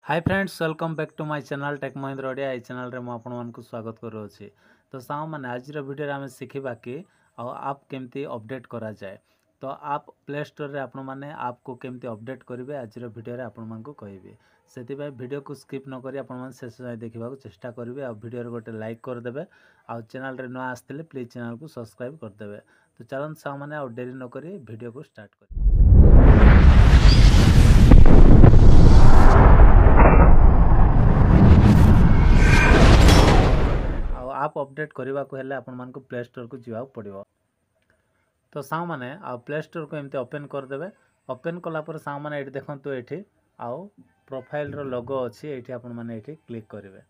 Hi friends welcome back to my channel tech Mahindra Odia. ये channel रे आपण मानकु स्वागत करूछि। तो साव माने आज वीडियो रे हमें सिखिबा कि आप केमती अपडेट करा जाए। तो आप प्ले स्टोर रे आपण माने आप को केमती अपडेट करिवे आज वीडियो रे आपण मानकु कहिबे। सेति भाई वीडियो को स्किप न करी आपण मान शेष जाय देखिबा को चेष्टा करिवे। आ वीडियो रे गोटे लाइक कर देबे। आ चैनल रे न आस्थिले प्लीज चैनल को सब्सक्राइब कर देबे। तो चलन साव माने आ देरी न करी वीडियो को स्टार्ट करी। आप अपडेट करने को हेले आपण मान को प्ले स्टोर को जीवा पड़ो। तो साव माने आ प्ले स्टोर को एमती ओपन करदे। ओपन कलापर साव माने ये देखो ये आउ प्रोफाइल रो लोगो अच्छी ये आपण माने ये क्लिक करेंगे।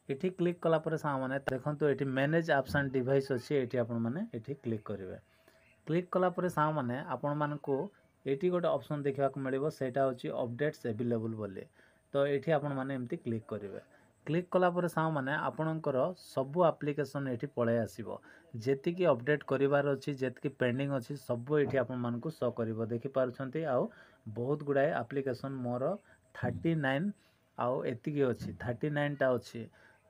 ये क्लिक कलापर साव माने देखो ये मैनेज एप्स एंड डिवाइस अच्छी ये आपण माने ये क्लिक करेंगे। क्लिक कलापर साव माने आपण मान को ये गोटे ऑप्शन देखा मिले सेटा होची अपडेट्स अवेलेबल बोली। तो ये आपण माने एमती क्लिक करेंगे। क्लिक कलापर साव माने आपणकर सबू एप्लिकेशन ये पलि आसो जी अपडेट करार अच्छी जी पेंडिंग अच्छी सब ये आपण मानक शो कर देखिपुंट। आउ बहुत गुड़ाए एप्लिकेशन मोर 39 आउ एतिकी अच्छी 39 टा अच्छी।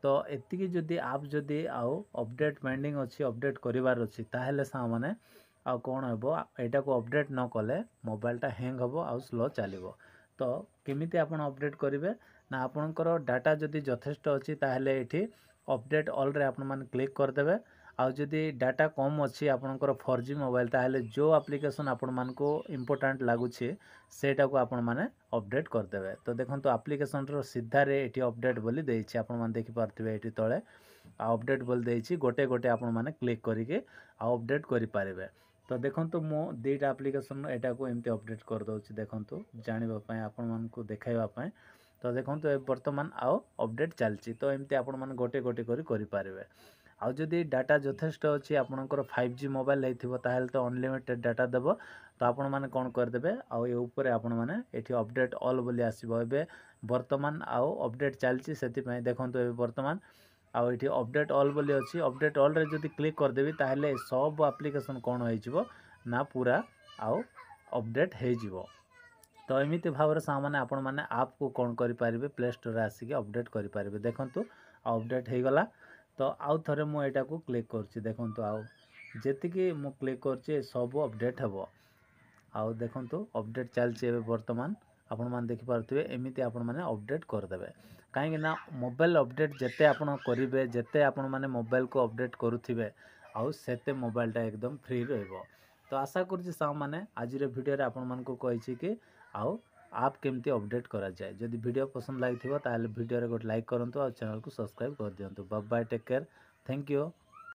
तो एतिकी जदि आप जदि आउ अपडेट पेंडिंग अच्छी अपडेट करार अच्छी ताहले साव माने आउ कौन हे यहाँ को अपडेट न कले मोबाइलटा हैंग हम आउ स्लो चलो। तो केमिति आपण अपडेट करेंगे ना आपणकर डाटा जदि यथेष्ट अच्छी ताहले ये अपडेट ऑल रे आपण माने क्लिक करदे। आउ जदि डाटा कम अच्छी आपणकर 4G मोबाइल ताहले जो एप्लिकेशन आपण मानको इम्पोर्टेंट लगुचे सेटा को आपण माने अपडेट करदे। तो देखंतु एप्लिकेशन रो सीधा रे एटी अपडेट बोली देछि आपण माने देखि पारथिबे एटी तळे अपडेट बोली देछि गोटे गोटे आपण माने क्लिक करिके अपडेट करि पारिबे। तो देखंतु मो दुईटा एप्लिकेशन एटा को एमती अपडेट कर दउछि देखंतु जानिबा पय आपण मानको देखाइबा पय। तो देखंतु ए वर्तमान आउ अपडेट चलछि। तो एमती आपण माने गोटे गोटे करि पारिबे। आउ जदि डाटा यथेष्ट अच्छी आपणकर 5G मोबाइल लेथिबो ताहेल तो अनलिमिटेड डाटा देबो। तो आपण माने कोन कर देबे आउ ए ऊपर आपण माने एठी अपडेट ऑल बोली आसीबो। एबे वर्तमान आउ अपडेट चलछि सेति पय देखंतु ए वर्तमान आउ ये अपडेट ऑल बोली अच्छी। अपडेट ऑल रे जदि क्लिक करदेवी ताहले सब एप्लिकेशन कौन हो ना पूरा आउ अपडेट हो। तो एमती भाव सामाने आपण माने आप को कौन करें प्ले स्टोर आसिक अपडेट करें। देखंतु अपडेट हो गला। तो आउ थे मुझा को क्लिक कर देखंतु आउ जी मु क्लिक कर सब अपडेट हे। आउ देखंतु अपडेट चलछि वर्तमान आपण माने देखि पारथिबे एमिति आपण माने अपडेट करदेबे। कहीं ना मोबाइल अपडेट जिते आपण करेंगे जिते आपण माने मोबाइल को अपडेट करुथिबे आउ सेते मोबाइलटा एकदम फ्री रहइबो। तो आशा करूँ साव माने आज वीडियो रे आपण मानकु कहिछि कि आउ आप केमती अपडेट करा जाए। जदि वीडियो पसंद लगी ताहले वीडियो रे गोटे लाइक करंतु और चैनल को सब्सक्राइब कर दियंतु। Bye bye take care thank you.